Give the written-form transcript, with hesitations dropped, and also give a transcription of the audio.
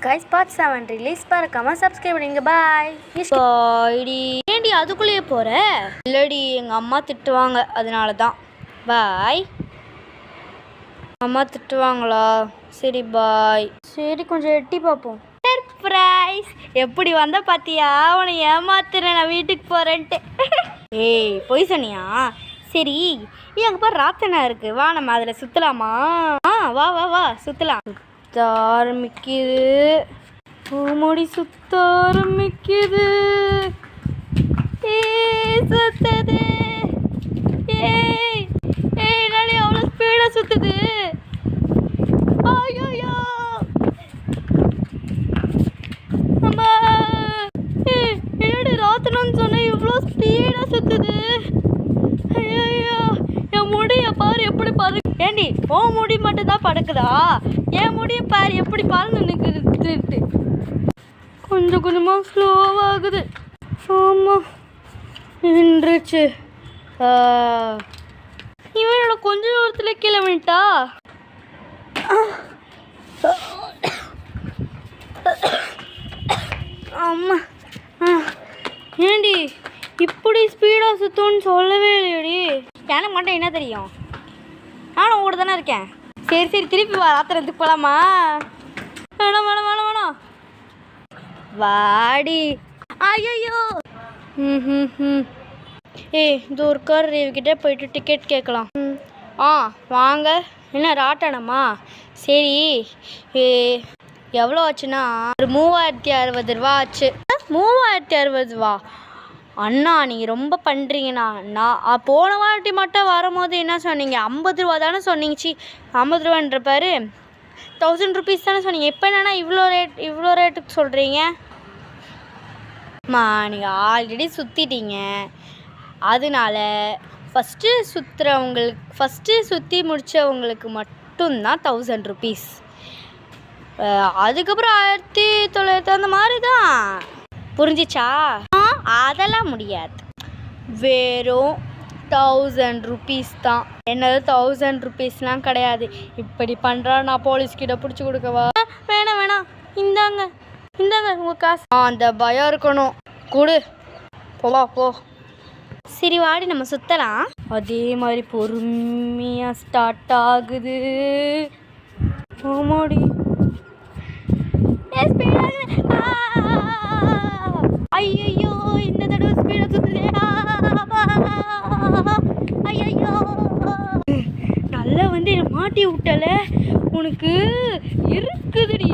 guys, part 7 release மறக்காம subscribe பண்ணுங்க. Bye. பாய்டி. ஏண்டி அதுக்குள்ளேயே போற? இல்லடி எங்க அம்மா திட்டுவாங்க அதனால தான். பாய். அம்மா திட்டுவாங்களா? சரி பாய். சரி கொஞ்சம் எட்டி பார்ப்போம். சர்ப்ரைஸ். எப்படி வந்த பாத்தியா? உன்னை ஏமாத்துறேன் நான் வீட்டுக்கு போறேன்ட்டு. ஏய் போய் சொன்னியா? சரி அங்கே பாரு ராத்தனா இருக்கு, வா நம்ம அதில் சுற்றலாமா? வா வா வா சுற்றலாம். சுத்த ஆரம்பிக்குது, பூமொழி சுத்த ஆரம்பிக்குது. சுத்துது. ஏய் என்னாலே அவ்வளோ ஸ்பீடாக சுற்றுது. ஐயோ அம்மா, என்னடி ராத்தனான்னு சொன்னேன் இவ்வளோ ஸ்பீடாக சுற்றுது. ஐயோ என் முடிய பாரு எப்படி பாரு. ஏண்டி ஓ முடி மட்டும் தான் படுக்குதா? என் முடிய பாரு எப்படி பாருன்னு நிற்குது. கொஞ்சம் கொஞ்சமாக ஸ்லோவாகுது. ஆமாம் நின்றுச்சு. இவனோட கொஞ்ச தூரத்தில் கிளம்பிட்டா. ஆமாம் ஏண்டி இப்படி ஸ்பீடாக சுத்தோன்னு சொல்லவே இல்லையடி. எனக்கு மட்டும் என்ன தெரியும், நானும் ஓட தானே இருக்கேன். சரி சரி திருப்பி வா, ராத்திரத்துக்கு போகலாமா? வேணாம் வேணாம் வேணாம் வேணாம் வாடி. ஐயோ இது ஒரு கார் இவகிட்ட போயிட்டு டிக்கெட் கேட்கலாம். வாங்க. என்ன ராட்டணமா? சரி எவ்வளோ ஆச்சுன்னா ஒரு 3060 ரூபா ஆச்சு. 3060 ரூபா அண்ணா நீங்கள் ரொம்ப பண்ணுறீங்கண்ணா. நான் போன வாட்டி மட்டும் வரும்போது என்ன சொன்னீங்க? 50 ரூபா தானே சொன்னீங்க. 50 ரூபான்ற பாரு 1000 ருபீஸ் தானே சொன்னீங்க. இப்போ என்னன்னா இவ்வளோ ரேட்டுக்கு சொல்கிறீங்க? நீங்கள் ஆல்ரெடி சுற்றிட்டீங்க, அதனால ஃபஸ்ட்டு சுற்றி முடித்தவங்களுக்கு மட்டும்தான் 1000 ருபீஸ். அதுக்கப்புறம் 1900 அந்த மாதிரி தான். புரிஞ்சிச்சா? அதெல்லாம் முடியாது, வெறும் 1000 ருபீஸ் தான். என்னது 1000 ருபீஸ்லாம் கிடையாது. இப்படி பண்ணுறா நான் போலீஸ்கிட்ட பிடிச்சி கொடுக்கவா? வேணாம் வேணாம், இந்தாங்க உங்கள் காசு. அந்த பயம் இருக்கணும், கொடு. போவா போ. சரி வாடி நம்ம சுற்றலாம். அதே மாதிரி பொறுமையாக ஸ்டார்ட் ஆகுது. ஆமாடி ஐயோ இந்த தடவை ஸ்பீடாக சுற்றுதே. ஐயோ நல்லா வந்து என்னை மாட்டி விட்டல, உனக்கு இருக்குதுடி.